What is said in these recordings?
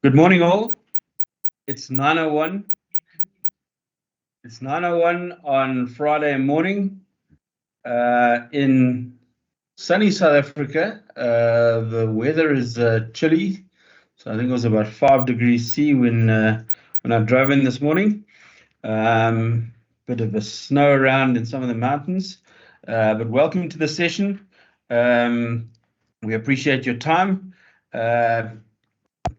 Good morning, all. It's 9:01. It's 9:01 on Friday morning in sunny South Africa. The weather is chilly, so I think it was about 5 degrees C when I drove in this morning. Bit of a snow around in some of the mountains, but welcome to the session. We appreciate your time.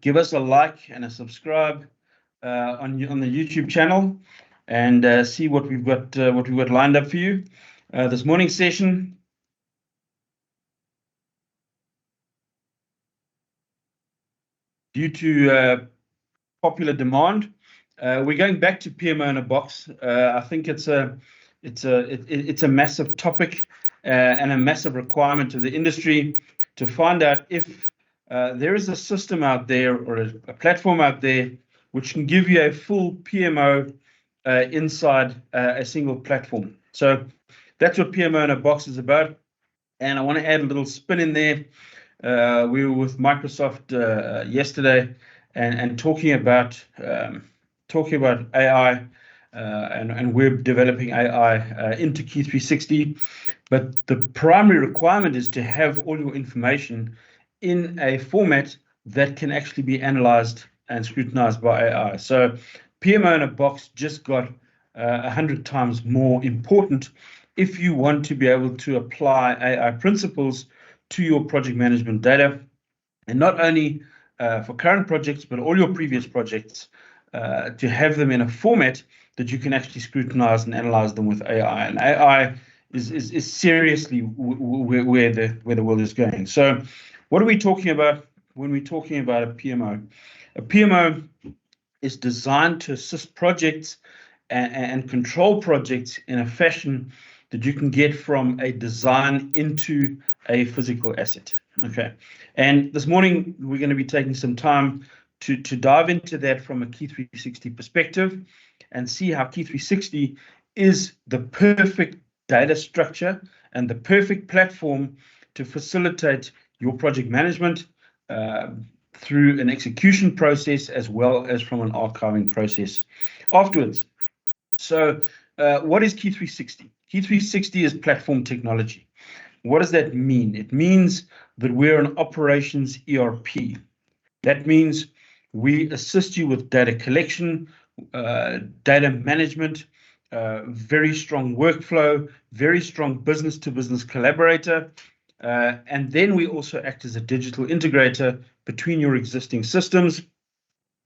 Give us a like and a subscribe on the YouTube channel, and see what we've got lined up for you. This morning's session, due to popular demand, we're going back to PMO in a box. I think it's a massive topic and a massive requirement of the industry to find out if there is a system out there or a platform out there which can give you a full PMO inside a single platform. So that's what PMO in a box is about. And I want to add a little spin in there. We were with Microsoft yesterday and talking about AI, and we're developing AI into KEY360. But the primary requirement is to have all your information in a format that can actually be analyzed and scrutinized by AI. So PMO in a box just got 100 times more important if you want to be able to apply AI principles to your project management data, and not only for current projects, but all your previous projects, to have them in a format that you can actually scrutinize and analyze them with AI. And AI is seriously where the world is going. So what are we talking about when we're talking about a PMO? A PMO is designed to assist projects and control projects in a fashion that you can get from a design into a physical asset. Okay, and this morning we're going to be taking some time to dive into that from a KEY360 perspective and see how KEY360 is the perfect data structure and the perfect platform to facilitate your project management through an execution process as well as from an archiving process afterwards. So what is KEY360? KEY360 is platform technology. What does that mean? It means that we're an operations ERP. That means we assist you with data collection, data management, very strong workflow, very strong business-to-business collaborator, and then we also act as a digital integrator between your existing systems,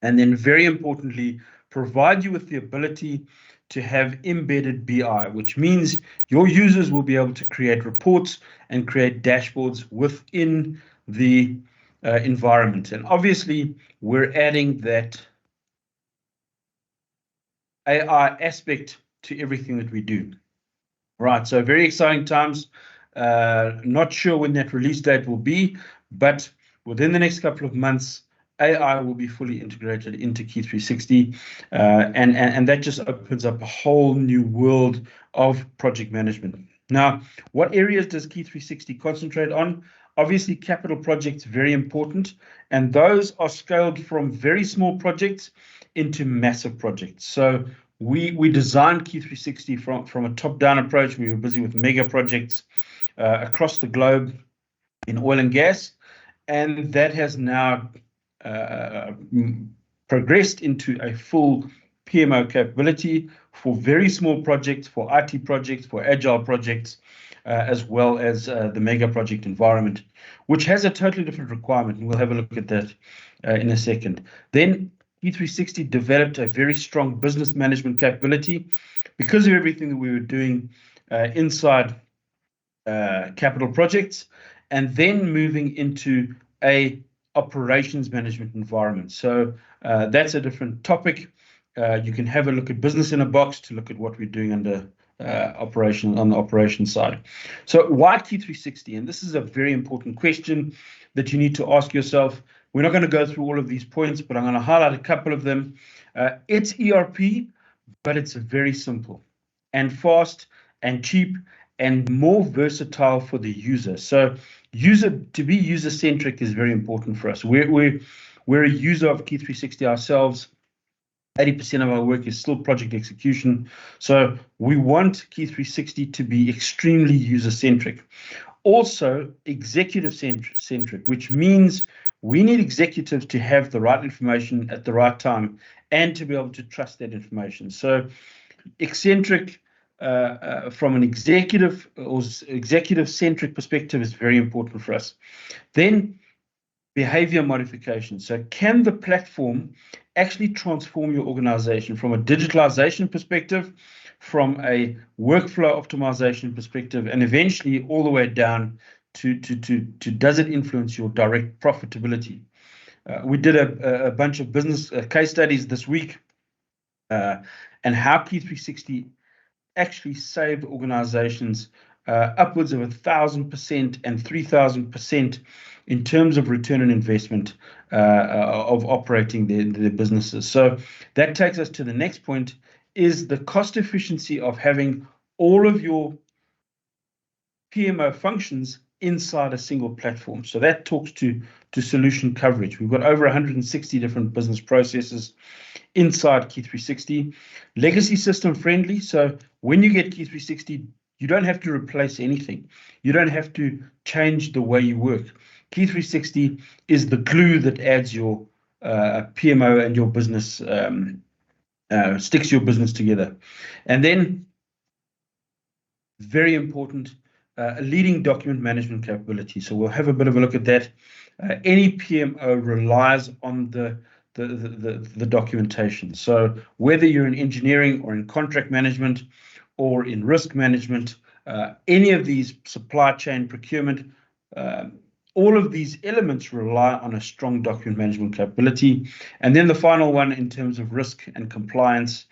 and then very importantly, provide you with the ability to have embedded BI, which means your users will be able to create reports and create dashboards within the environment. And obviously, we're adding that AI aspect to everything that we do. Right, so very exciting times. Not sure when that release date will be, but within the next couple of months, AI will be fully integrated into KEY360, and that just opens up a whole new world of project management. Now, what areas does KEY360 concentrate on? Obviously, capital projects, very important, and those are scaled from very small projects into massive projects. So we designed KEY360 from a top-down approach. We were busy with mega projects across the globe in oil and gas, and that has now progressed into a full PMO capability for very small projects, for IT projects, for agile projects, as well as the mega project environment, which has a totally different requirement, and we'll have a look at that in a second. Then KEY360 developed a very strong business management capability because of everything that we were doing inside capital projects, and then moving into a operations management environment. So that's a different topic. You can have a look at business in a box to look at what we're doing under operation on the operations side. So why KEY360? And this is a very important question that you need to ask yourself. We're not going to go through all of these points, but I'm going to highlight a couple of them. It's ERP, but it's very simple and fast and cheap and more versatile for the user. So to be user-centric is very important for us. We're we're a user of Key360 ourselves. 80% of our work is still project execution. So we want Key360 to be extremely user-centric. Also executive-centric, which means we need executives to have the right information at the right time and to be able to trust that information. So eccentric from an executive or executive-centric perspective is very important for us. Then behavior modification. So can the platform actually transform your organization from a digitalization perspective, from a workflow optimization perspective, and eventually all the way down to does it influence your direct profitability? We did a bunch of business case studies this week and how Key360 actually saved organizations upwards of 1,000% and 3,000% in terms of return on investment of operating their businesses. So that takes us to the next point, is the cost efficiency of having all of your PMO functions inside a single platform. So that talks to solution coverage. We've got over 160 different business processes inside Key360. Legacy system friendly. So when you get Key360, you don't have to replace anything. You don't have to change the way you work. Key360 is the glue that adds your PMO and your business, sticks your business together. And then, very important, a leading document management capability. So we'll have a bit of a look at that. Any PMO relies on the documentation. So whether you're in engineering or in contract management or in risk management, any of these supply chain procurement, all of these elements rely on a strong document management capability. And then the final one, in terms of risk and compliance,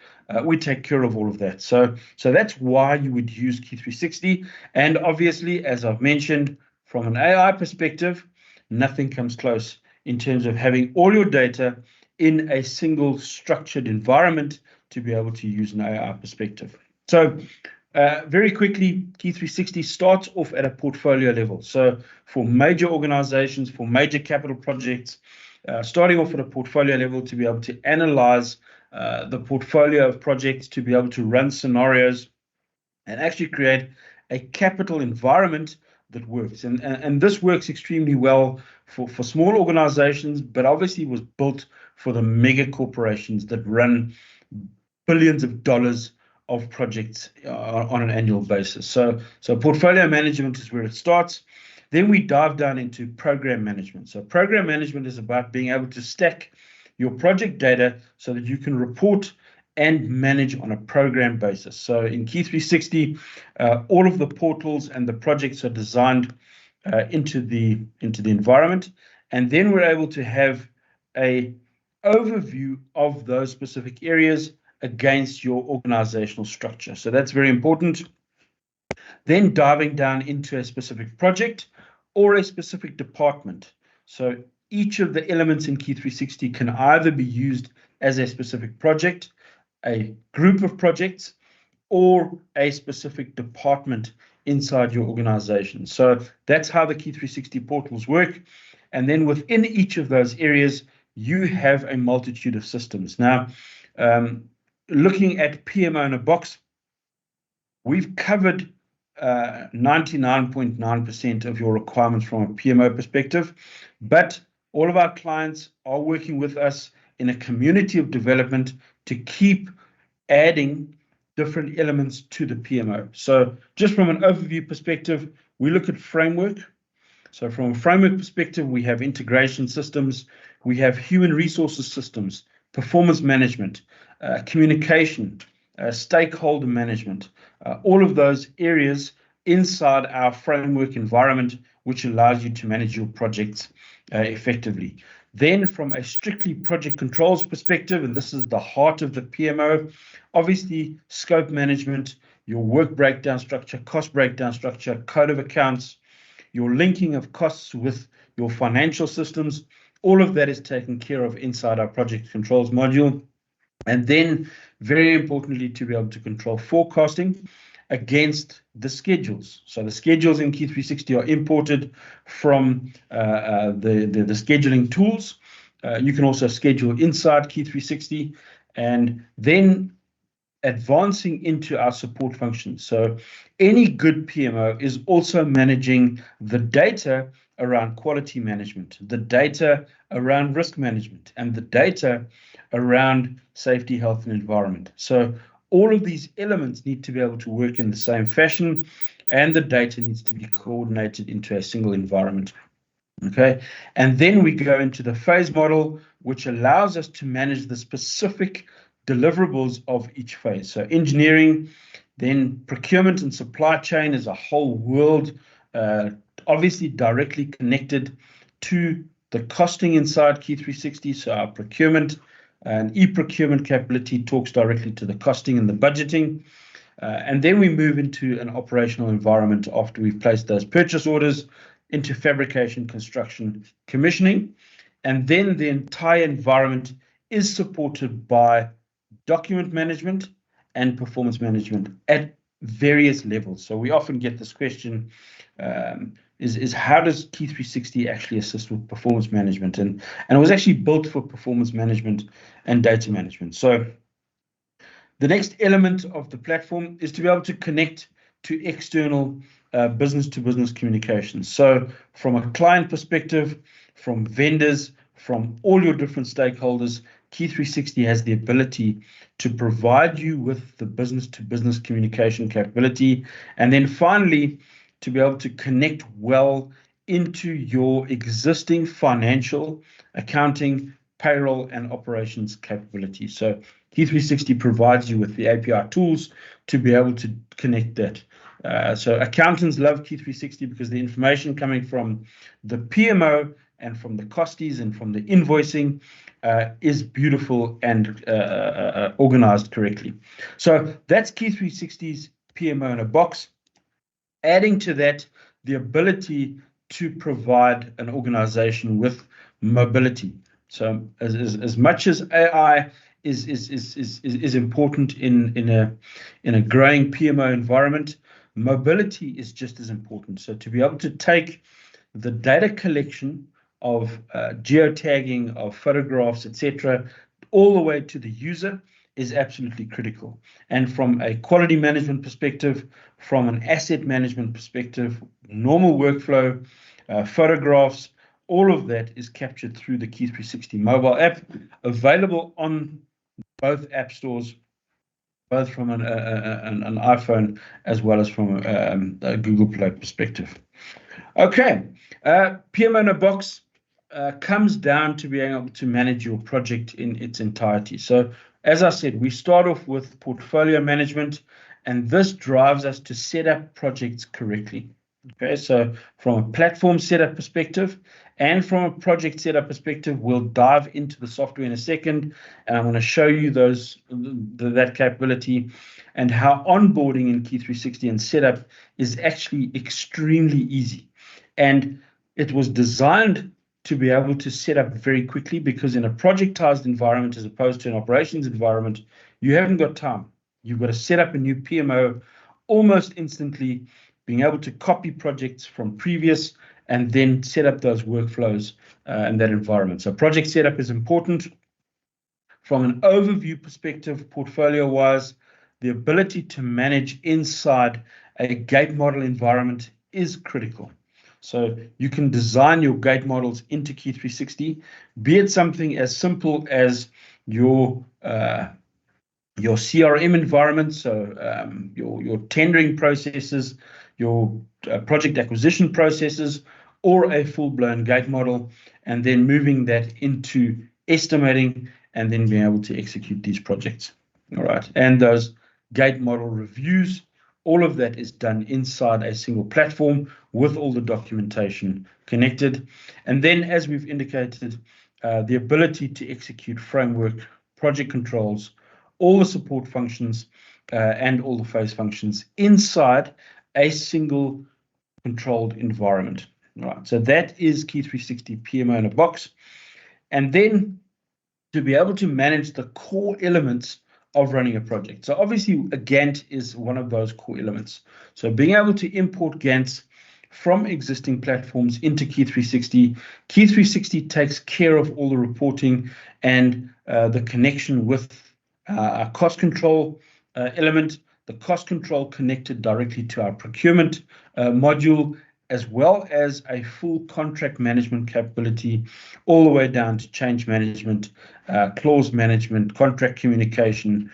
we take care of all of that. So that's why you would use Key360. And obviously, as I've mentioned, from an AI perspective, nothing comes close in terms of having all your data in a single structured environment to be able to use an AI perspective. So very quickly, Key360 starts off at a portfolio level. So for major organizations, for major capital projects, starting off at a portfolio level to be able to analyze the portfolio of projects, to be able to run scenarios and actually create a capital environment that works. And this works extremely well for small organizations, but obviously was built for the mega corporations that run billions of dollars of projects on an annual basis. So portfolio management is where it starts. Then we dive down into program management. So program management is about being able to stack your project data so that you can report and manage on a program basis. So in Key360, all of the portals and the projects are designed into the environment, and then we're able to have a overview of those specific areas against your organizational structure. So that's very important. Then diving down into a specific project or a specific department. So each of the elements in Key360 can either be used as a specific project, a group of projects, or a specific department inside your organization. So that's how the Key360 portals work. And then within each of those areas, you have a multitude of systems. Now, looking at PMO in a box, we've covered 99.9% of your requirements from a PMO perspective, but all of our clients are working with us in a community of development to keep adding different elements to the PMO. So just from an overview perspective, we look at framework. So from a framework perspective, we have integration systems, we have human resources systems, performance management, communication, stakeholder management, all of those areas inside our framework environment, which allows you to manage your projects effectively. Then from a strictly project controls perspective, and this is the heart of the PMO, obviously scope management, your work breakdown structure, cost breakdown structure, code of accounts, your linking of costs with your financial systems, all of that is taken care of inside our project controls module. And then, very importantly, to be able to control forecasting against the schedules. So the schedules in Key360 are imported from the scheduling tools, You can also schedule inside KEY360, and then advancing into our support functions. So any good PMO is also managing the data around quality management, the data around risk management, and the data around safety, health, and environment. So all of these elements need to be able to work in the same fashion, and the data needs to be coordinated into a single environment. Okay, and then we go into the phase model, which allows us to manage the specific deliverables of each phase. So engineering, then procurement and supply chain is a whole world, obviously directly connected to the costing inside KEY360. So our procurement and e-procurement capability talks directly to the costing and the budgeting. And then we move into an operational environment after we've placed those purchase orders into fabrication, construction, commissioning. And then the entire environment is supported by document management and performance management at various levels. So we often get this question, is how does KEY360 actually assist with performance management? And it was actually built for performance management and data management. So the next element of the platform is to be able to connect to external business-to-business communications. So from a client perspective, from vendors, from all your different stakeholders, KEY360 has the ability to provide you with the business-to-business communication capability. And then finally, to be able to connect well into your existing financial, accounting, payroll, and operations capability. So KEY360 provides you with the API tools to be able to connect that. So accountants love KEY360 because the information coming from the PMO and from the costies and from the invoicing is beautiful and organized correctly. So that's KEY360's PMO in a box. Adding to that, the ability to provide an organization with mobility. So as much as AI is important in a growing PMO environment, mobility is just as important. So to be able to take the data collection of geotagging, of photographs, etc., all the way to the user is absolutely critical. And from a quality management perspective, from an asset management perspective, normal workflow, photographs, all of that is captured through the KEY360 mobile app, available on both app stores, both from an iPhone as well as from a Google Play perspective. Okay, PMO in a box comes down to being able to manage your project in its entirety. So as I said, we start off with portfolio management, and this drives us to set up projects correctly. Okay, so from a platform setup perspective and from a project setup perspective, we'll dive into the software in a second, and I'm going to show you that capability and how onboarding in KEY360 and setup is actually extremely easy. And it was designed to be able to set up very quickly, because in a projectized environment as opposed to an operations environment, you haven't got time. You've got to set up a new PMO almost instantly, being able to copy projects from previous and then set up those workflows in that environment. So project setup is important. From an overview perspective, portfolio-wise, the ability to manage inside a gate model environment is critical. So you can design your gate models into KEY360, be it something as simple as your CRM environment, so your tendering processes, your project acquisition processes, or a full-blown gate model, and then moving that into estimating and then being able to execute these projects. All right, and those gate model reviews, all of that is done inside a single platform with all the documentation connected. And then, as we've indicated, the ability to execute framework, project controls, all the support functions, and all the phase functions inside a single controlled environment. All right, so that is KEY360 PMO in a box. And then to be able to manage the core elements of running a project. So obviously a Gantt is one of those core elements. So being able to import Gantts from existing platforms into Key360. Key360 takes care of all the reporting and the connection with our cost control element, the cost control connected directly to our procurement module, as well as a full contract management capability, all the way down to change management, clause management, contract communication,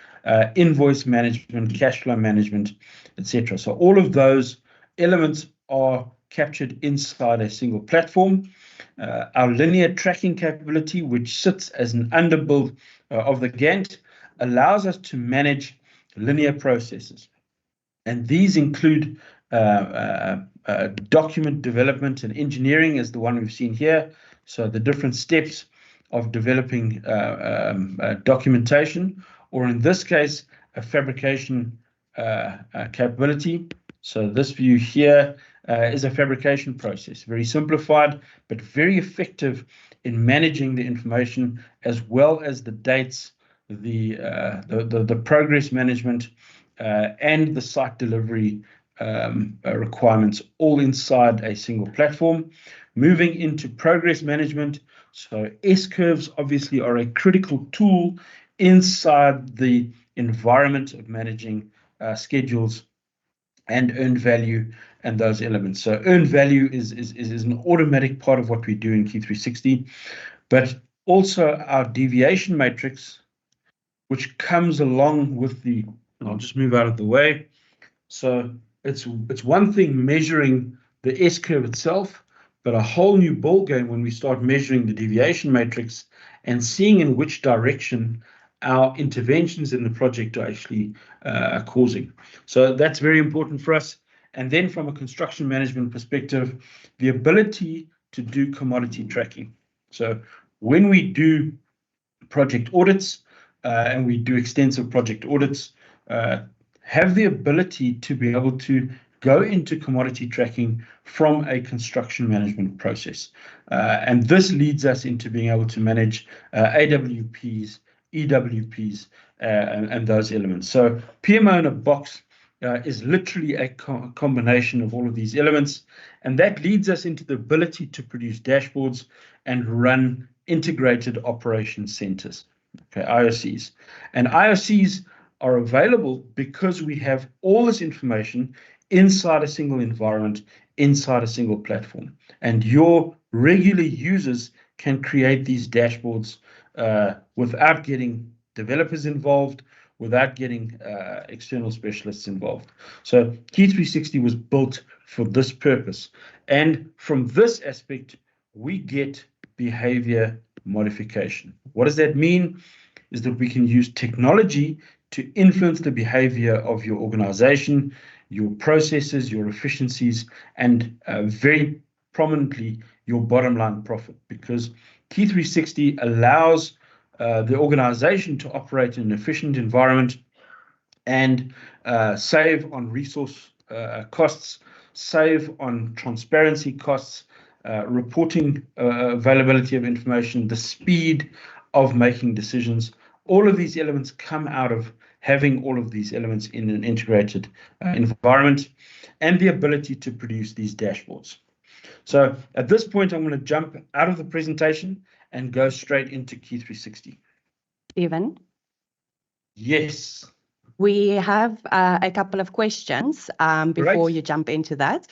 invoice management, cash flow management, etc. So all of those elements are captured inside a single platform. Our linear tracking capability, which sits as an underbuild of the Gantt, allows us to manage linear processes. And these include document development and engineering, as the one we've seen here. So the different steps of developing documentation, or in this case, a fabrication capability. So this view here is a fabrication process, very simplified, but very effective in managing the information, as well as the dates, the progress management, and the site delivery requirements, all inside a single platform. Moving into progress management, so S-curves obviously are a critical tool inside the environment of managing schedules and earned value and those elements. So earned value is an automatic part of what we do in Key360, but also our deviation matrix, which comes along with the, I'll just move out of the way. So it's one thing measuring the S-curve itself, but a whole new ballgame when we start measuring the deviation matrix and seeing in which direction our interventions in the project are actually causing. So that's very important for us. And then from a construction management perspective, the ability to do commodity tracking. So when we do project audits, and we do extensive project audits, have the ability to be able to go into commodity tracking from a construction management process. And this leads us into being able to manage AWPs, EWPs, and those elements. So PMO in a box is literally a combination of all of these elements, and that leads us into the ability to produce dashboards and run integrated operation centers, okay, IOCs. And IOCs are available because we have all this information inside a single environment, inside a single platform. And your regular users can create these dashboards without getting developers involved, without getting external specialists involved. So Key360 was built for this purpose. And from this aspect, we get behavior modification. What does that mean? Is that we can use technology to influence the behavior of your organization, your processes, your efficiencies, and very prominently your bottom line profit, because Key360 allows the organization to operate in an efficient environment and save on resource costs, save on transparency costs, reporting availability of information, the speed of making decisions. All of these elements come out of having all of these elements in an integrated environment, and the ability to produce these dashboards. So at this point, I'm going to jump out of the presentation and go straight into Key360. Stephen? Yes. We have a couple of questions before you jump into that.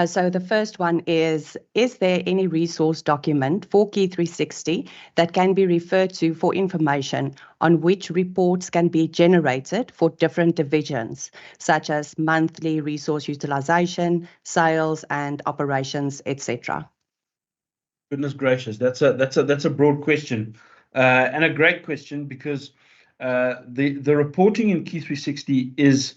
So the first one is there any resource document for Key360 that can be referred to for information on which reports can be generated for different divisions, such as monthly resource utilization, sales and operations, etc.? Goodness gracious, that's a broad question, and a great question, because the reporting in Key360 is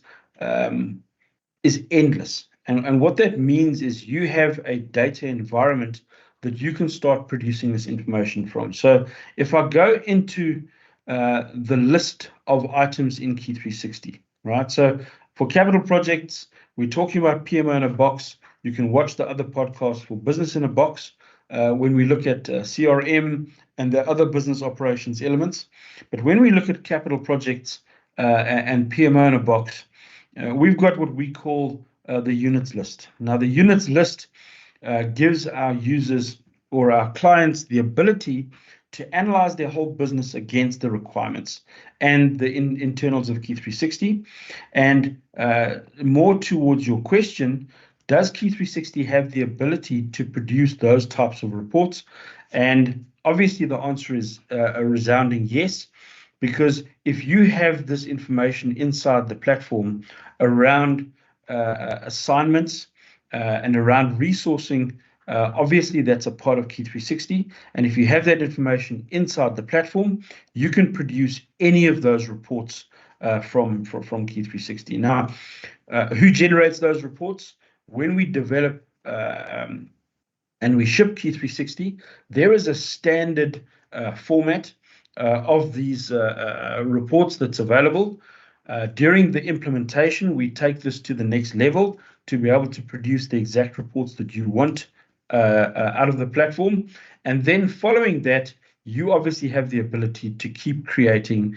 endless, and what that means is you have a data environment that you can start producing this information from. So if I go into the list of items in Key360, right? So for capital projects, we're talking about PMO in a box. You can watch the other podcasts for business in a box. When we look at CRM and the other business operations elements. But when we look at capital projects and PMO in a box, we've got what we call the units list. Now, the units list gives our users or our clients the ability to analyze their whole business against the requirements and the internals of Key360. And more towards your question, does Key360 have the ability to produce those types of reports? And obviously the answer is a resounding yes, because if you have this information inside the platform around assignments and around resourcing, obviously that's a part of Key360. And if you have that information inside the platform, you can produce any of those reports from Key360. Now, who generates those reports? When we develop and we ship Key360, there is a standard format of these reports that's available. During the implementation, we take this to the next level to be able to produce the exact reports that you want out of the platform. And then following that, you obviously have the ability to keep creating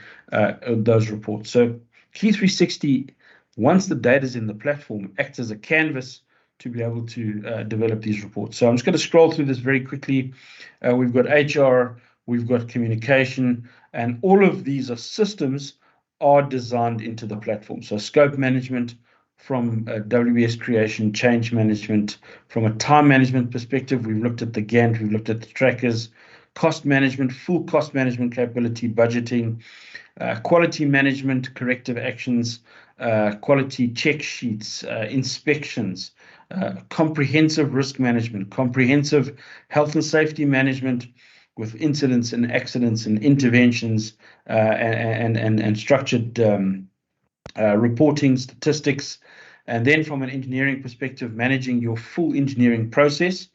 those reports. So Key360, once the data is in the platform, acts as a canvas to be able to develop these reports. So I'm just going to scroll through this very quickly. We've got HR, we've got communication, and all of these systems are designed into the platform. So scope management from WBS creation, change management, from a time management perspective, we've looked at the Gantt, we've looked at the trackers, cost management, full cost management capability, budgeting, quality management, corrective actions, quality check sheets, inspections, comprehensive risk management, comprehensive health and safety management with incidents and accidents and interventions, and structured reporting statistics. And then from an engineering perspective, managing your full engineering process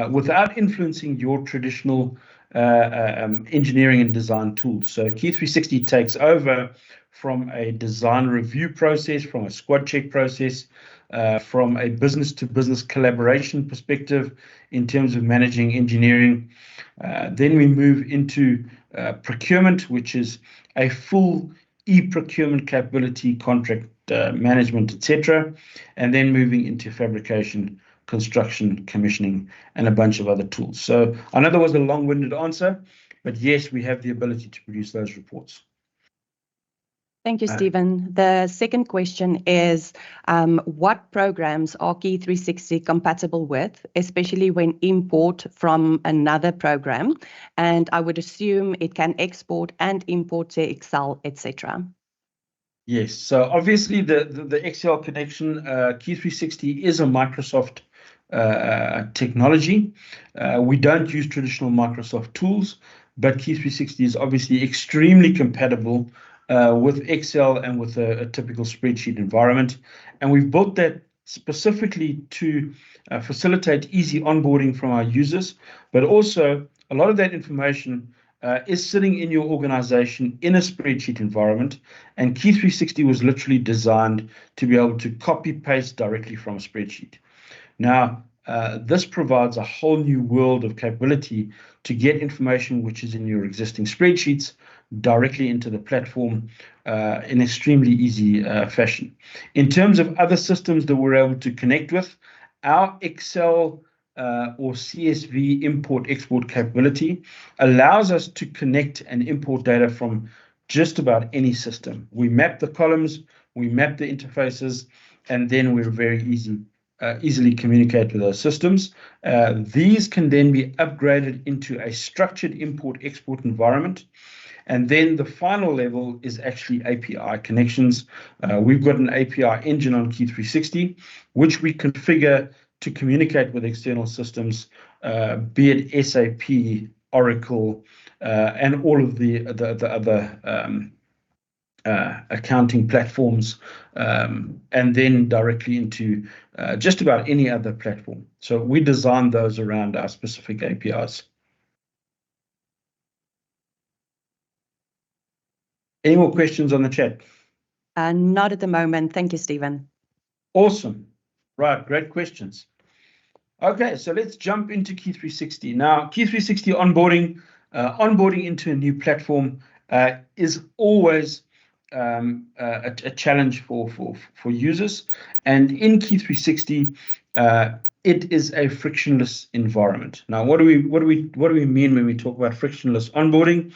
without influencing your traditional engineering and design tools. So Key360 takes over from a design review process, from a squad check process, from a business-to-business collaboration perspective in terms of managing engineering. Then we move into procurement, which is a full e-procurement capability, contract management, etc. And then moving into fabrication, construction, commissioning, and a bunch of other tools. So I know that was a long-winded answer, but yes, we have the ability to produce those reports. Thank you, Stephen. The second question is, what programs are Key360 compatible with, especially when import from another program? And I would assume it can export and import to Excel, etc. Yes, so obviously the Excel connection, Key360 is a Microsoft technology. We don't use traditional Microsoft tools, but Key360 is obviously extremely compatible with Excel and with a typical spreadsheet environment. And we've built that specifically to facilitate easy onboarding from our users, but also a lot of that information is sitting in your organization in a spreadsheet environment, and Key360 was literally designed to be able to copy paste directly from a spreadsheet. Now, this provides a whole new world of capability to get information which is in your existing spreadsheets directly into the platform in extremely easy fashion. In terms of other systems that we're able to connect with, our Excel or CSV import-export capability allows us to connect and import data from just about any system. We map the columns, we map the interfaces, and then we're very easily communicate with those systems. These can then be upgraded into a structured import-export environment. And then the final level is actually API connections. We've got an API engine on Key360, which we configure to communicate with external systems, be it SAP, Oracle, and all of the other accounting platforms, and then directly into just about any other platform. So we design those around our specific APIs. Any more questions on the chat? Not at the moment. Thank you, Stephen. Awesome. Right, great questions. Okay, so let's jump into Key360. Now, Key360 onboarding into a new platform is always a challenge for users. And in Key360, it is a frictionless environment. Now, what do we mean when we talk about frictionless onboarding?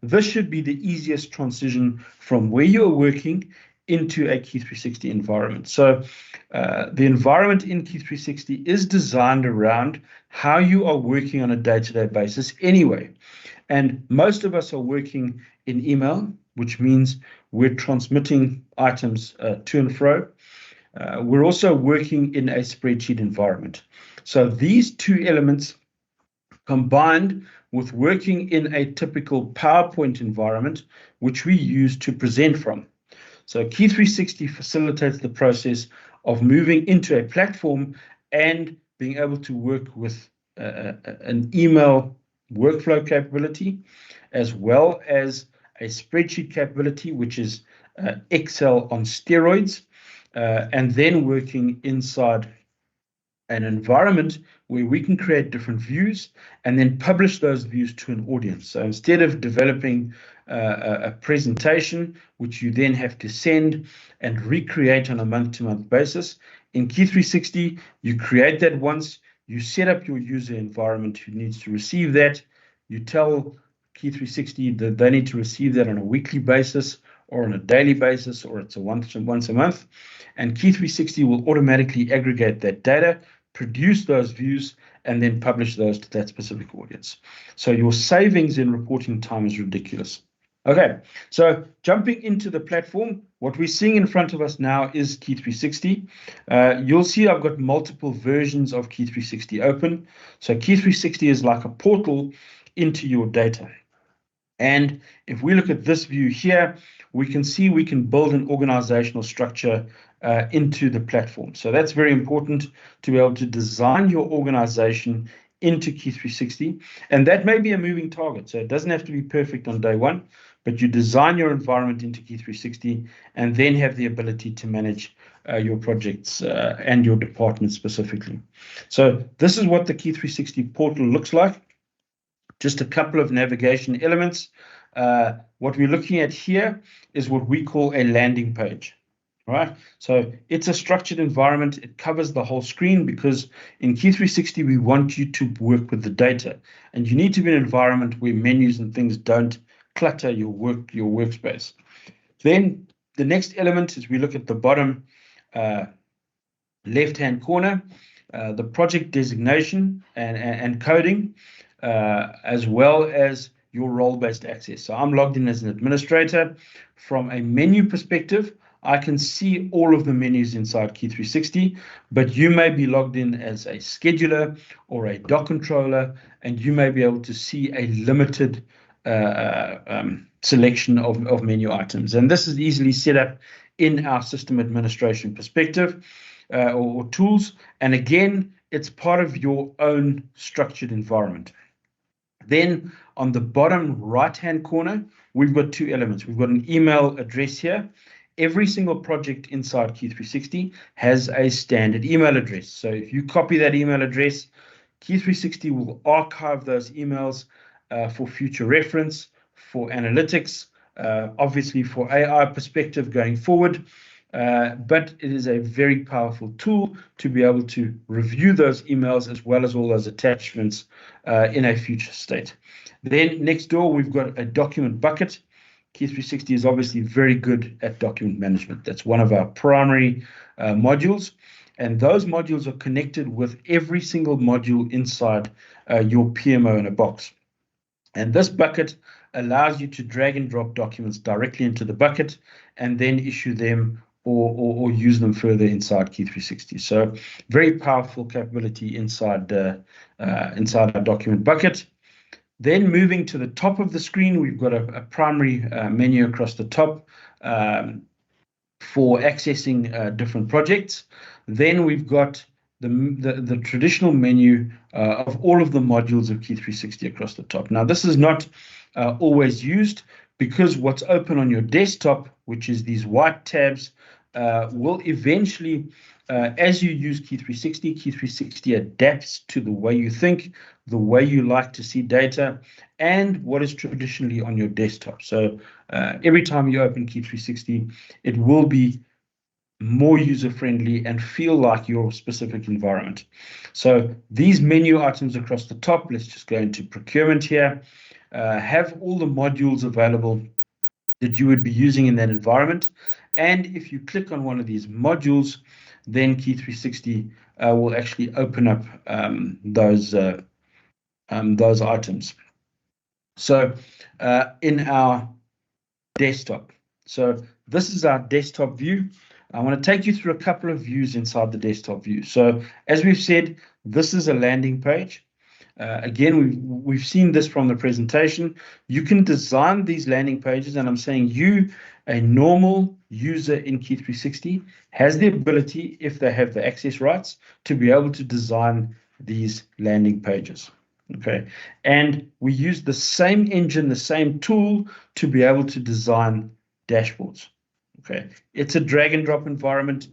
This should be the easiest transition from where you're working into a Key360 environment. So the environment in Key360 is designed around how you are working on a day-to-day basis anyway. And most of us are working in email, which means we're transmitting items to and fro. We're also working in a spreadsheet environment. So these two elements combined with working in a typical PowerPoint environment, which we use to present from. So Key360 facilitates the process of moving into a platform and being able to work with an email workflow capability, as well as a spreadsheet capability, which is Excel on steroids, and then working inside an environment where we can create different views and then publish those views to an audience. So instead of developing a presentation, which you then have to send and recreate on a month-to-month basis, in Key360, you create that once, you set up your user environment who needs to receive that, you tell Key360 that they need to receive that on a weekly basis or on a daily basis, or it's a once a month, and Key360 will automatically aggregate that data, produce those views, and then publish those to that specific audience. So your savings in reporting time is ridiculous. Okay, so jumping into the platform, what we're seeing in front of us now is Key360. You'll see I've got multiple versions of Key360 open. So Key360 is like a portal into your data. And if we look at this view here, we can see we can build an organizational structure into the platform. So that's very important to be able to design your organization into Key360. And that may be a moving target. So it doesn't have to be perfect on day one, but you design your environment into Key360 and then have the ability to manage your projects and your department specifically. So this is what the Key360 portal looks like. Just a couple of navigation elements. What we're looking at here is what we call a landing page. Right, so it's a structured environment. It covers the whole screen because in Key360 we want you to work with the data, and you need to be in an environment where menus and things don't clutter your workspace. Then the next element is we look at the bottom left-hand corner, the project designation and coding, as well as your role-based access. So I'm logged in as an administrator. From a menu perspective, I can see all of the menus inside Key360, but you may be logged in as a scheduler or a doc controller, and you may be able to see a limited selection of menu items. And this is easily set up in our system administration perspective or tools. And again, it's part of your own structured environment. Then on the bottom right-hand corner, we've got two elements. We've got an email address here. Every single project inside Key360 has a standard email address. So if you copy that email address, Key360 will archive those emails for future reference, for analytics, obviously for AI perspective going forward. But it is a very powerful tool to be able to review those emails as well as all those attachments in a future state. Then next door, we've got a document bucket. Key360 is obviously very good at document management. That's one of our primary modules. And those modules are connected with every single module inside your PMO in a box. And this bucket allows you to drag and drop documents directly into the bucket and then issue them or use them further inside Key360. So very powerful capability inside our document bucket. Then moving to the top of the screen, we've got a primary menu across the top for accessing different projects. Then we've got the traditional menu of all of the modules of Key360 across the top. Now, this is not always used because what's open on your desktop, which is these white tabs, will eventually as you use Key360, Key360 adapts to the way you think, the way you like to see data, and what is traditionally on your desktop. So every time you open Key360, it will be more user-friendly and feel like your specific environment. So these menu items across the top, let's just go into procurement here, have all the modules available that you would be using in that environment. And if you click on one of these modules, then Key360 will actually open up those items. So in our desktop, so this is our desktop view. I want to take you through a couple of views inside the desktop view. So as we've said, this is a landing page. Again, we've seen this from the presentation. You can design these landing pages, and I'm saying you, a normal user in Key360, has the ability, if they have the access rights, to be able to design these landing pages. Okay, and we use the same engine, the same tool to be able to design dashboards. Okay, it's a drag and drop environment.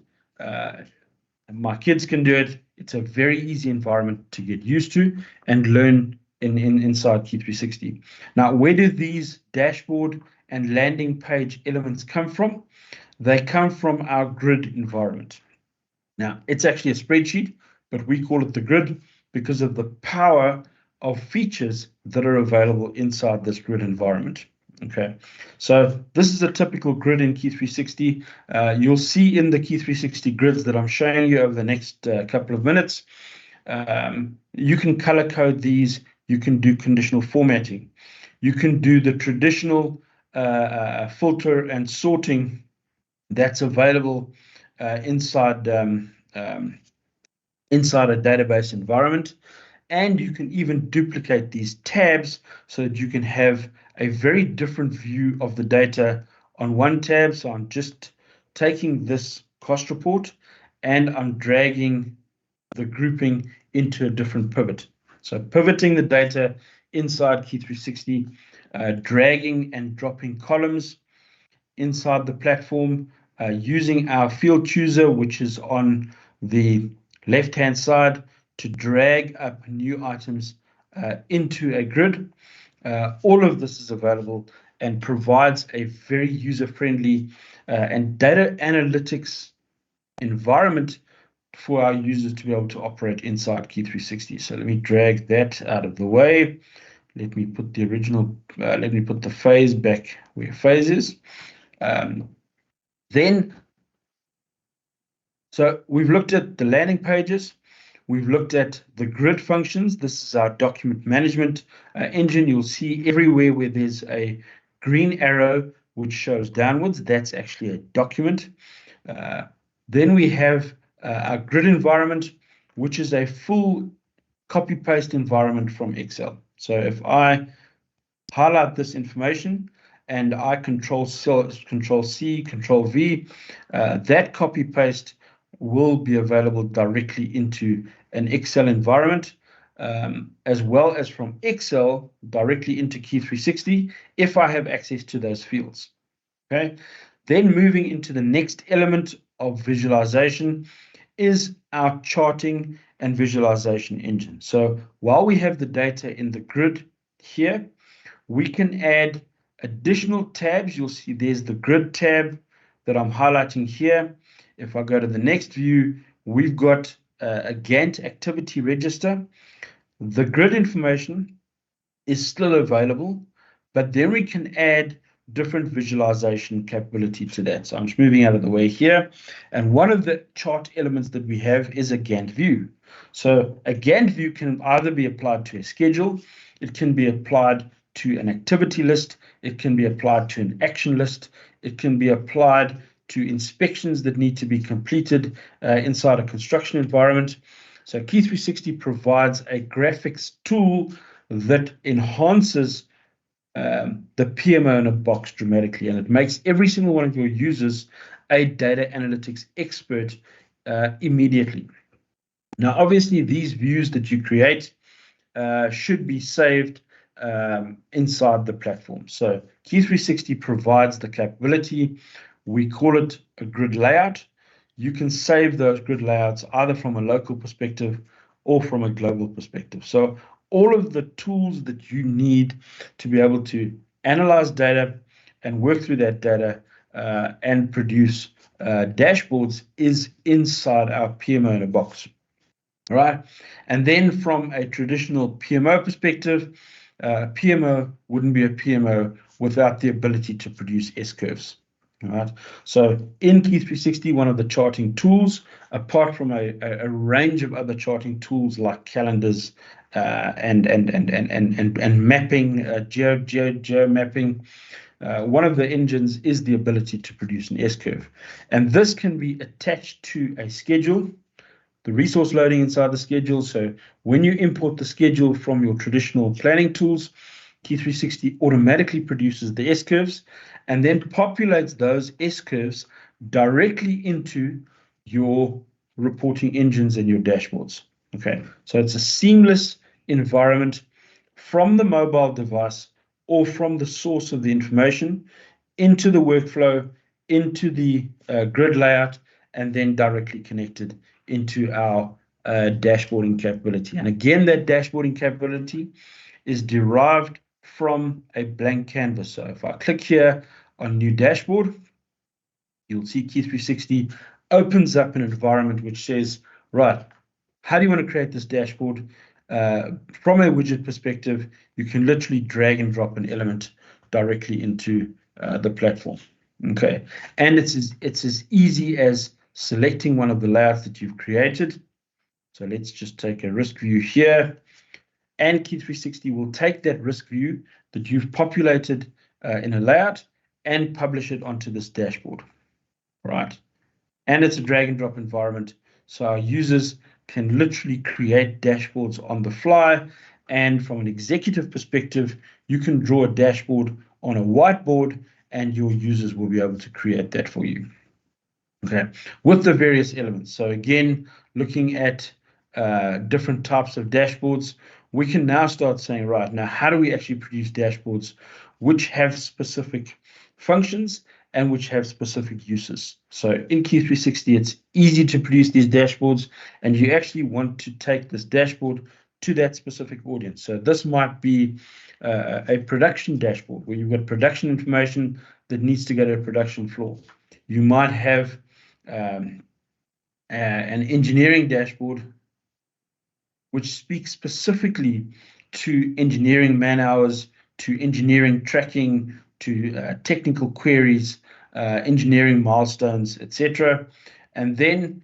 My kids can do it. It's a very easy environment to get used to and learn inside Key360. Now, where do these dashboard and landing page elements come from? They come from our grid environment. Now, it's actually a spreadsheet, but we call it the grid because of the power of features that are available inside this grid environment. Okay, so this is a typical grid in Key360. You'll see in the Key360 grids that I'm showing you over the next couple of minutes, you can color code these, you can do conditional formatting, you can do the traditional filter and sorting that's available inside a database environment. And you can even duplicate these tabs so that you can have a very different view of the data on one tab. So I'm just taking this cost report and I'm dragging the grouping into a different pivot. So pivoting the data inside Key360, dragging and dropping columns inside the platform, using our field chooser, which is on the left-hand side, to drag up new items into a grid. All of this is available and provides a very user-friendly and data analytics environment for our users to be able to operate inside Key360. So let me drag that out of the way. Let me put the original, let me put the phase back where phase is. So we've looked at the landing pages. We've looked at the grid functions. This is our document management engine. You'll see everywhere where there's a green arrow which shows downwards, that's actually a document. Then we have our grid environment, which is a full copy-paste environment from Excel. So if I highlight this information and I Control C, Control V, that copy-paste will be available directly into an Excel environment, as well as from Excel directly into Key360 if I have access to those fields. Okay. Then moving into the next element of visualization is our charting and visualization engine. So while we have the data in the grid here, we can add additional tabs. You'll see there's the grid tab that I'm highlighting here. If I go to the next view, we've got a Gantt activity register. The grid information is still available, but then we can add different visualization capability to that. So I'm just moving out of the way here. And one of the chart elements that we have is a Gantt view. So a Gantt view can either be applied to a schedule, it can be applied to an activity list, it can be applied to an action list, it can be applied to inspections that need to be completed inside a construction environment. So Key360 provides a graphics tool that enhances the PMO in a box dramatically, and it makes every single one of your users a data analytics expert immediately. Now, obviously, these views that you create should be saved inside the platform. So Key360 provides the capability. We call it a grid layout. you can save those grid layouts either from a local perspective or from a global perspective. So all of the tools that you need to be able to analyze data and work through that data and produce dashboards is inside our PMO in a box. Right. And then from a traditional PMO perspective, PMO wouldn't be a PMO without the ability to produce S-curves. Right. So in KEY360, one of the charting tools, apart from a range of other charting tools like calendars and mapping, geo mapping, one of the engines is the ability to produce an S-curve. And this can be attached to a schedule, the resource loading inside the schedule. So when you import the schedule from your traditional planning tools, KEY360 automatically produces the S-curves and then populates those S-curves directly into your reporting engines and your dashboards. Okay, so it's a seamless environment from the mobile device or from the source of the information into the workflow, into the grid layout, and then directly connected into our dashboarding capability. And again, that dashboarding capability is derived from a blank canvas. So if I click here on new dashboard, you'll see KEY360 opens up an environment which says, right, how do you want to create this dashboard? From a widget perspective, you can literally drag and drop an element directly into the platform. Okay, and it's as easy as selecting one of the layouts that you've created. So let's just take a risk view here, and KEY360 will take that risk view that you've populated in a layout and publish it onto this dashboard, right? And it's a drag and drop environment, so our users can literally create dashboards on the fly. And from an executive perspective, you can draw a dashboard on a whiteboard and your users will be able to create that for you. Okay, with the various elements. So again, looking at different types of dashboards, we can now start saying, right, now how do we actually produce dashboards which have specific functions and which have specific uses? So in KEY360, it's easy to produce these dashboards, and you actually want to take this dashboard to that specific audience. So this might be a production dashboard where you've got production information that needs to go to a production floor. You might have an engineering dashboard which speaks specifically to engineering man hours, to engineering tracking, to technical queries, engineering milestones, etc. And then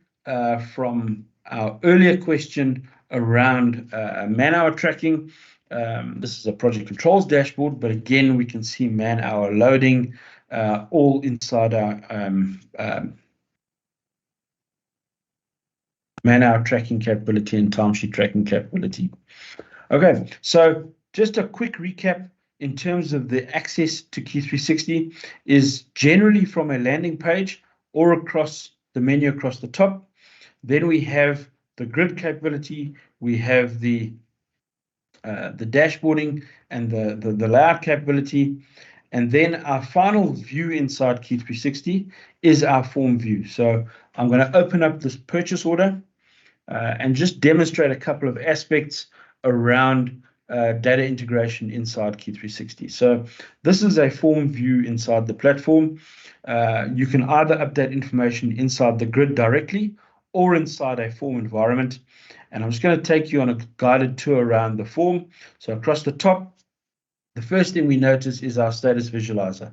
from our earlier question around man-hour tracking, this is a project controls dashboard, but again, we can see man-hour loading all inside our man-hour tracking capability and timesheet tracking capability. Okay, so just a quick recap in terms of the access to KEY360 is generally from a landing page or across the menu across the top. Then we have the grid capability, we have the dashboarding and the layout capability. And then our final view inside KEY360 is our form view. So I'm going to open up this purchase order and just demonstrate a couple of aspects around data integration inside KEY360. So this is a form view inside the platform. You can either update information inside the grid directly or inside a form environment. And I'm just going to take you on a guided tour around the form. So across the top, the first thing we notice is our status visualizer.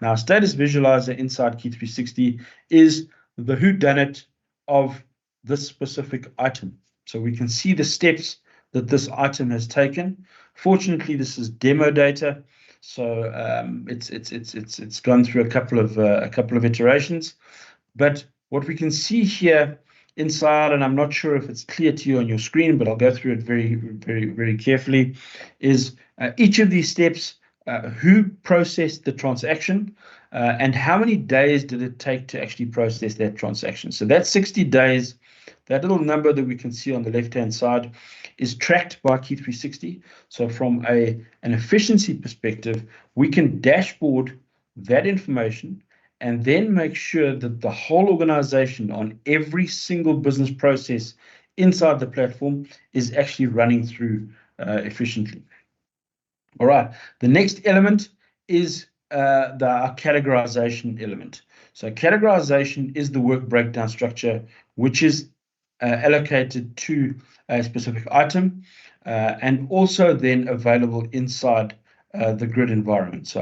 Now, status visualizer inside KEY360 is the whodunit of this specific item. So we can see the steps that this item has taken. Fortunately, this is demo data, so it's gone through a couple of iterations. But what we can see here inside, and I'm not sure if it's clear to you on your screen, but I'll go through it very carefully, is each of these steps, who processed the transaction, and how many days did it take to actually process that transaction. So that's 60 days. That little number that we can see on the left-hand side is tracked by KEY360. So from an efficiency perspective, we can dashboard that information and then make sure that the whole organization on every single business process inside the platform is actually running through efficiently. All right, the next element is the categorization element. So categorization is the work breakdown structure, which is allocated to a specific item and also then available inside the grid environment. So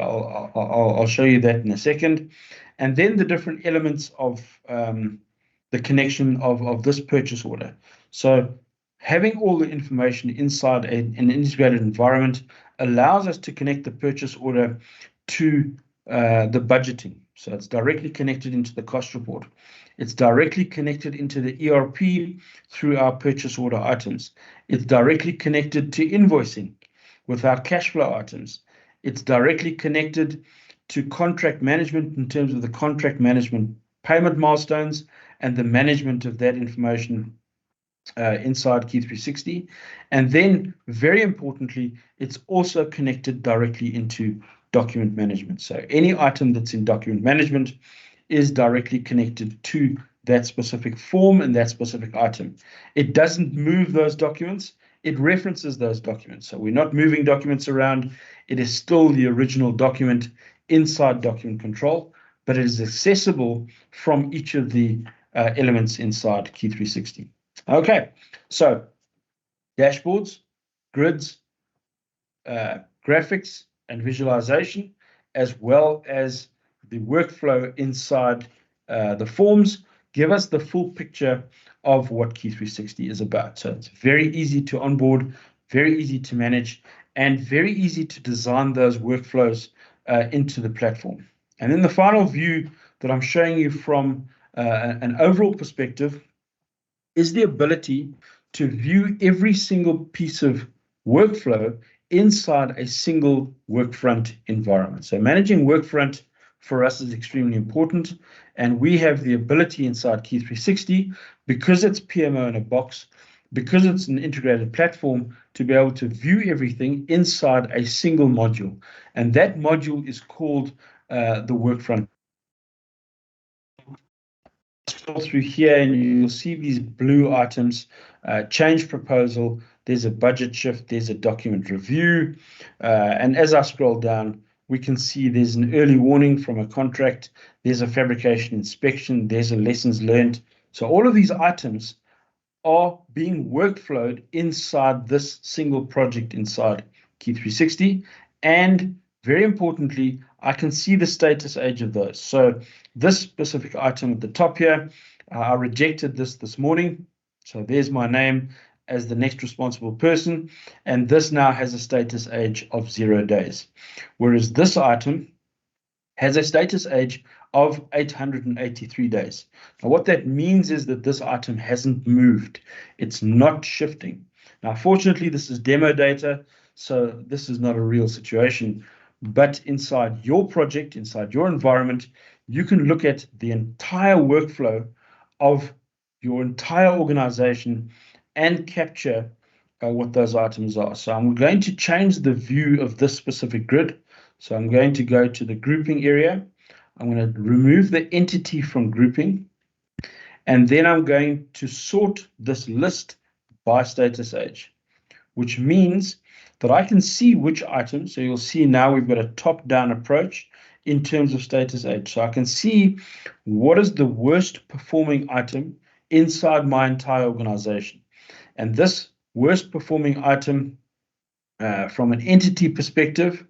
I'll show you that in a second. And then the different elements of the connection of this purchase order. So having all the information inside an integrated environment allows us to connect the purchase order to the budgeting. So it's directly connected into the cost report. It's directly connected into the ERP through our purchase order items. It's directly connected to invoicing with our cash flow items. It's directly connected to contract management in terms of the contract management payment milestones and the management of that information inside KEY360. And then, very importantly, it's also connected directly into document management. So any item that's in document management is directly connected to that specific form and that specific item. It doesn't move those documents. It references those documents. So we're not moving documents around. It is still the original document inside document control, but it is accessible from each of the elements inside KEY360. Okay, so dashboards, grids, graphics, and visualization, as well as the workflow inside the forms, give us the full picture of what KEY360 is about. So it's very easy to onboard, very easy to manage, and very easy to design those workflows into the platform. And then the final view that I'm showing you from an overall perspective is the ability to view every single piece of workflow inside a single workfront environment. So managing workfront for us is extremely important, and we have the ability inside KEY360, because it's PMO in a box, because it's an integrated platform, to be able to view everything inside a single module. And that module is called the workfront. Scroll through here and you'll see these blue items, change proposal, there's a budget shift, there's a document review, and as I scroll down, we can see there's an early warning from a contract, there's a fabrication inspection, there's a lessons learned. So all of these items are being workflowed inside this single project inside KEY360, and very importantly, I can see the status age of those. So this specific item at the top here, I rejected this morning. So there's my name as the next responsible person. And this now has a status age of 0 days. Whereas this item has a status age of 883 days. Now, what that means is that this item hasn't moved. It's not shifting. Now, fortunately, this is demo data, so this is not a real situation. But inside your project, inside your environment, you can look at the entire workflow of your entire organization and capture what those items are. So I'm going to change the view of this specific grid. So I'm going to go to the grouping area. I'm going to remove the entity from grouping. And then I'm going to sort this list by status age, which means that I can see which items. So you'll see now we've got a top-down approach in terms of status age. So I can see what is the worst performing item inside my entire organization. And this worst performing item from an entity perspective,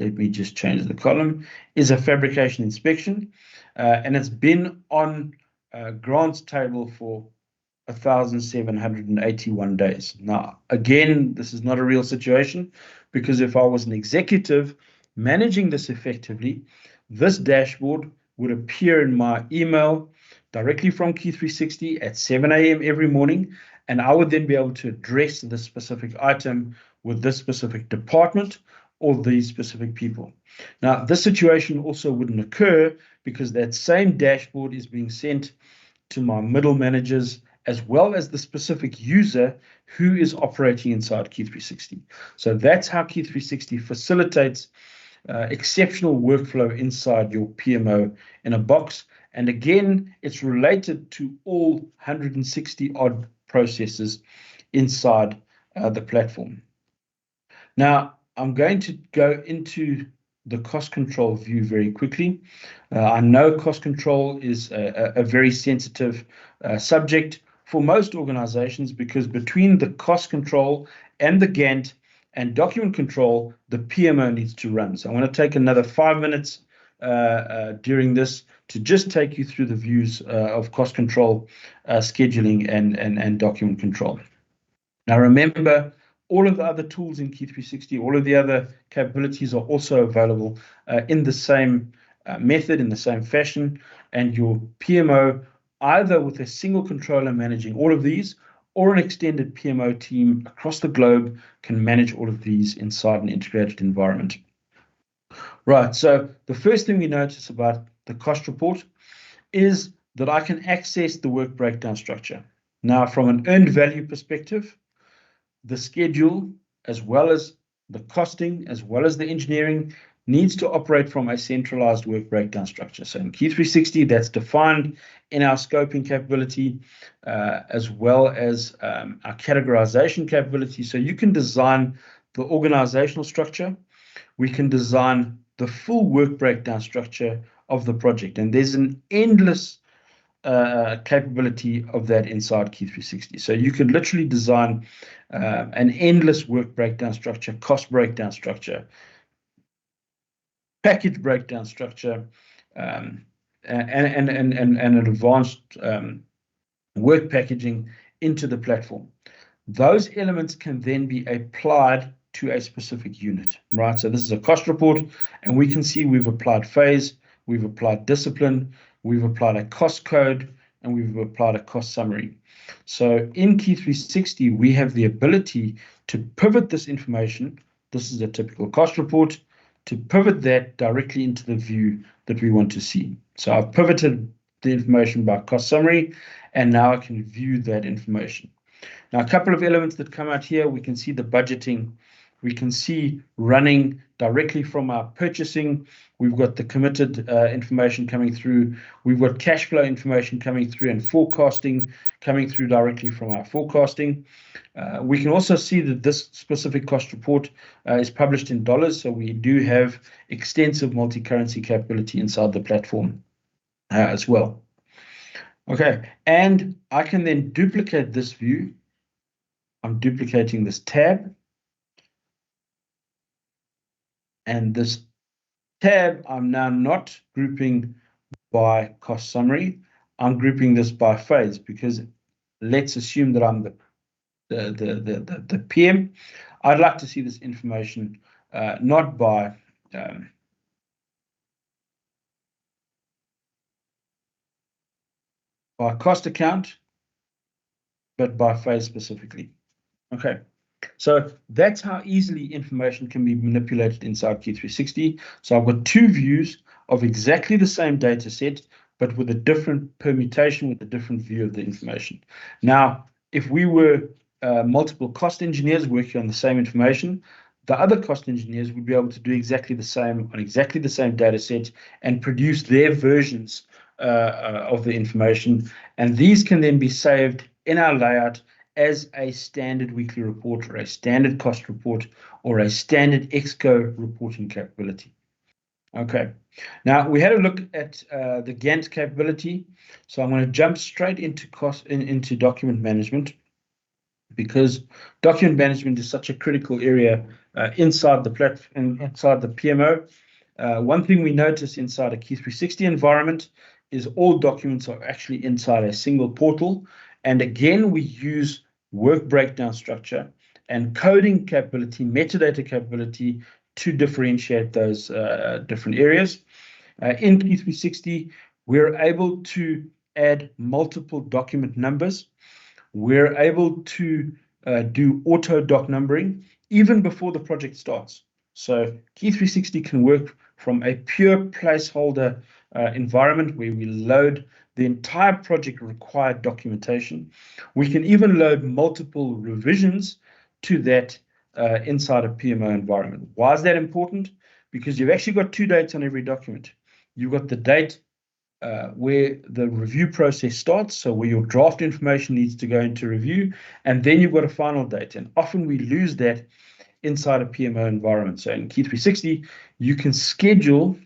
let me just change the column, is a fabrication inspection. And it's been on grants table for 1,781 days. Now, again, this is not a real situation, because if I was an executive managing this effectively, this dashboard would appear in my email directly from KEY360 at 7 a.m. every morning, and I would then be able to address this specific item with this specific department or these specific people. Now, this situation also wouldn't occur because that same dashboard is being sent to my middle managers as well as the specific user who is operating inside KEY360. So that's how KEY360 facilitates exceptional workflow inside your PMO in a box. And again, it's related to all 160 odd processes inside the platform. Now, I'm going to go into the cost control view very quickly. I know cost control is a very sensitive subject for most organizations, because between the cost control and the Gantt and document control, the PMO needs to run. So I'm going to take another 5 minutes during this to just take you through the views of cost control, scheduling, and document control. Now remember, all of the other tools in KEY360, all of the other capabilities are also available in the same method, in the same fashion, and your PMO, either with a single controller managing all of these, or an extended PMO team across the globe, can manage all of these inside an integrated environment. Right, so the first thing we notice about the cost report is that I can access the work breakdown structure. Now, from an earned value perspective, the schedule, as well as the costing, as well as the engineering, needs to operate from a centralized work breakdown structure. So in KEY360, that's defined in our scoping capability, as well as our categorization capability. So you can design the organizational structure. We can design the full work breakdown structure of the project. And there's an endless capability of that inside KEY360. So you can literally design an endless work breakdown structure, cost breakdown structure, package breakdown structure, and an advanced work packaging into the platform. Those elements can then be applied to a specific unit, right? So this is a cost report, and we can see we've applied phase, we've applied discipline, we've applied a cost code, and we've applied a cost summary. So in KEY360, we have the ability to pivot this information. This is a typical cost report, to pivot that directly into the view that we want to see. So I've pivoted the information by cost summary, and now I can view that information. Now, a couple of elements that come out here, we can see the budgeting. We can see running directly from our purchasing. We've got the committed information coming through. We've got cash flow information coming through, and forecasting coming through directly from our forecasting. We can also see that this specific cost report is published in dollars, so we do have extensive multi-currency capability inside the platform as well. Okay, and I can then duplicate this view. I'm duplicating this tab. And this tab, I'm now not grouping by cost summary. I'm grouping this by phase, because let's assume that I'm the PM. I'd like to see this information not by cost account, but by phase specifically. Okay. So that's how easily information can be manipulated inside KEY360. So I've got two views of exactly the same data set, but with a different permutation, with a different view of the information. Now, if we were multiple cost engineers working on the same information, the other cost engineers would be able to do exactly the same on exactly the same data set and produce their versions of the information. And these can then be saved in our layout as a standard weekly report, or a standard cost report, or a standard Exco reporting capability. Okay, now we had a look at the Gantt capability, so I'm going to jump straight into document management, because document management is such a critical area inside the platform, inside the PMO. One thing we notice inside a KEY360 environment is all documents are actually inside a single portal, and again we use work breakdown structure and coding capability, metadata capability, to differentiate those different areas. In KEY360, we're able to add multiple document numbers. We're able to do auto doc numbering even before the project starts. So KEY360 can work from a pure placeholder environment where we load the entire project required documentation. We can even load multiple revisions to that inside a PMO environment. Why is that important? because you've actually got two dates on every document. You've got the date where the review process starts, so where your draft information needs to go into review, and then you've got a final date. And often we lose that inside a PMO environment. So in KEY360, you can schedule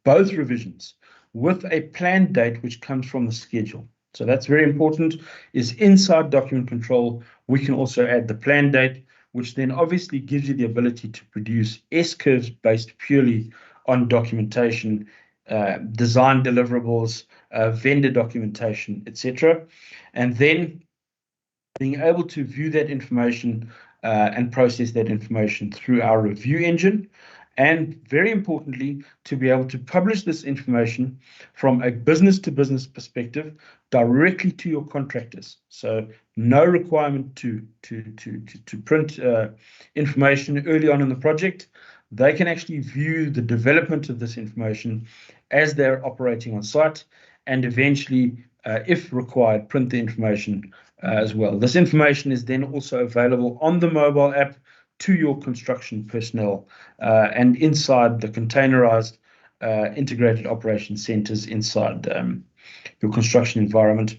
both revisions with a planned date which comes from the schedule. So that's very important, is inside document control, we can also add the planned date, which then obviously gives you the ability to produce S-curves based purely on documentation, design deliverables, vendor documentation, etc. And then being able to view that information and process that information through our review engine. And very importantly, to be able to publish this information from a business-to-business perspective directly to your contractors. So no requirement to print information early on in the project. They can actually view the development of this information as they're operating on site, and eventually, if required, print the information as well. This information is then also available on the mobile app to your construction personnel and inside the containerized integrated operation centers inside your construction environment.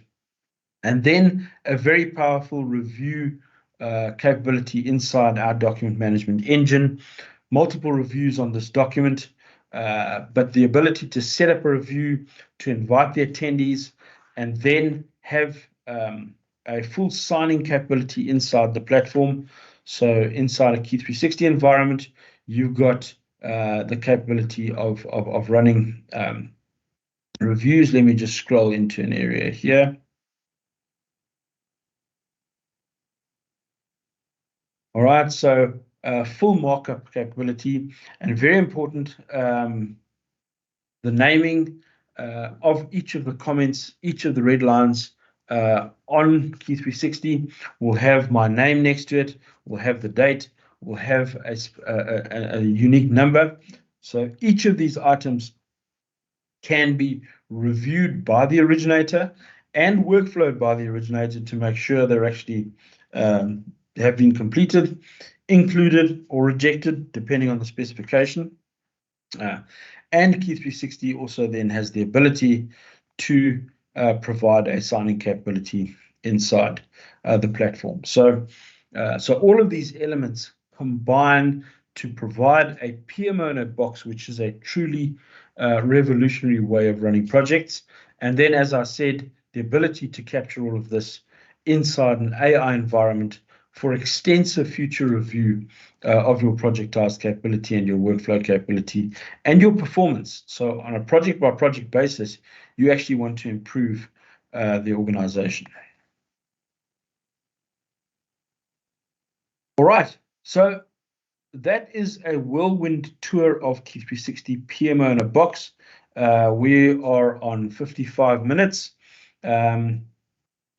And then a very powerful review capability inside our document management engine. Multiple reviews on this document, but the ability to set up a review, to invite the attendees, and then have a full signing capability inside the platform. So inside a KEY360 environment, you've got the capability of running reviews. Let me just scroll into an area here. All right, so full markup capability, and very important, the naming of each of the comments, each of the red lines on KEY360 will have my name next to it, will have the date, will have a unique number. So each of these items can be reviewed by the originator and workflowed by the originator to make sure they're actually have been completed, included, or rejected, depending on the specification. And KEY360 also then has the ability to provide a signing capability inside the platform. So all of these elements combine to provide a PMO in a box, which is a truly revolutionary way of running projects. And then, as I said, the ability to capture all of this inside an AI environment for extensive future review of your projectized capability and your workflow capability and your performance. So on a project-by-project basis, you actually want to improve the organization. All right, so that is a whirlwind tour of KEY360 PMO in a box. We are on 55 minutes.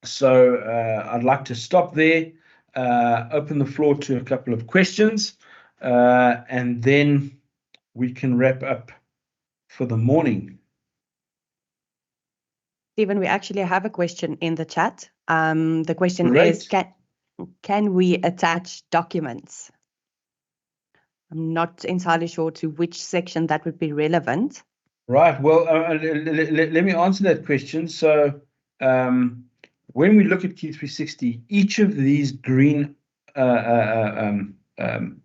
So I'd like to stop there, open the floor to a couple of questions, and then we can wrap up for the morning. Stephen, we actually have a question in the chat. The question is, can we attach documents? I'm not entirely sure to which section that would be relevant. Right. Well, let me answer that question. So when we look at KEY360, each of these green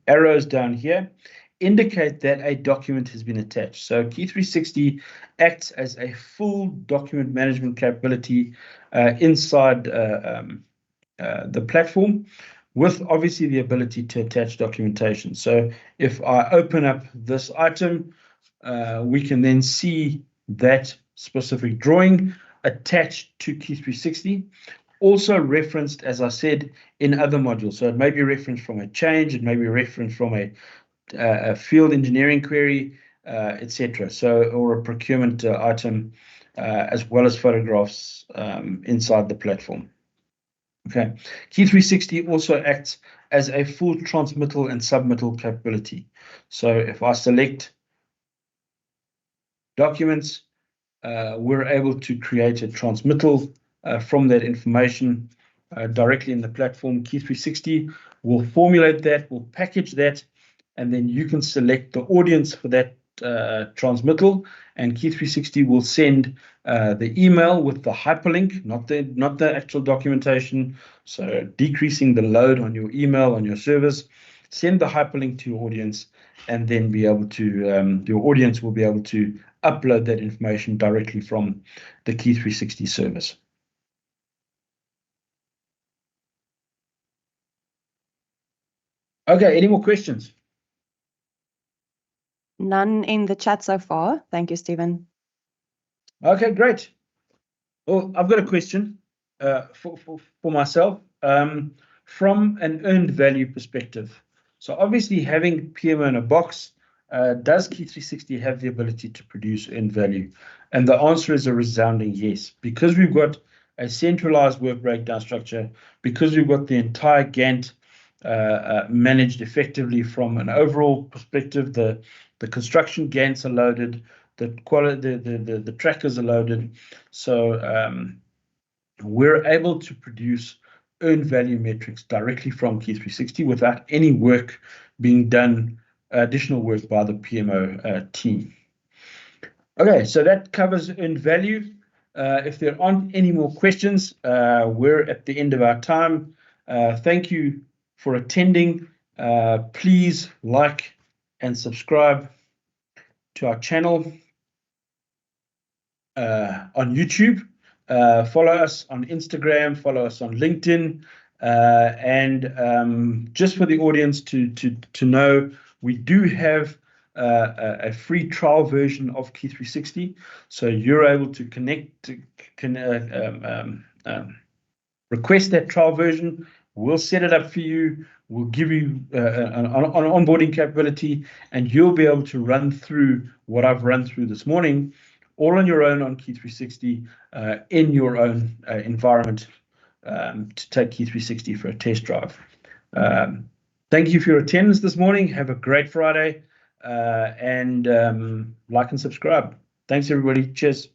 arrows down here indicate that a document has been attached. So KEY360 acts as a full document management capability inside the platform, with obviously the ability to attach documentation. So if I open up this item, we can then see that specific drawing attached to KEY360, also referenced, as I said, in other modules. So it may be referenced from a change, it may be referenced from a field engineering query, etc. So, or a procurement item, as well as photographs inside the platform. Okay, KEY360 also acts as a full transmittal and submittal capability. So if I select documents, we're able to create a transmittal from that information directly in the platform. KEY360 will formulate that, will package that, and then you can select the audience for that transmittal, and Key360 will send the email with the hyperlink, not the actual documentation. So decreasing the load on your email on your service. Send the hyperlink to your audience, and then be able to your audience will be able to upload that information directly from the Key360 service. Okay, any more questions? None in the chat so far. Thank you, Stephen. Okay, great. Well, I've got a question for myself from an earned value perspective. So obviously having PMO in a box, does Key360 have the ability to produce earned value? And the answer is a resounding yes, because we've got a centralized work breakdown structure, because we've got the entire Gantt managed effectively from an overall perspective. The construction Gantts are loaded, the trackers are loaded, so we're able to produce earned value metrics directly from Key360 without any work being done, additional work by the PMO team. Okay, so that covers earned value. If there aren't any more questions, we're at the end of our time. Thank you for attending. Please like and subscribe to our channel on YouTube. Follow us on Instagram, follow us on LinkedIn, and just for the audience to know, we do have a free trial version of Key360, so you're able to request that trial version. We'll set it up for you. We'll give you an onboarding capability, and you'll be able to run through what I've run through this morning, all on your own on Key360 in your own environment to take Key360 for a test drive. Thank you for your attendance this morning. Have a great Friday, and like and subscribe. Thanks, everybody. Cheers.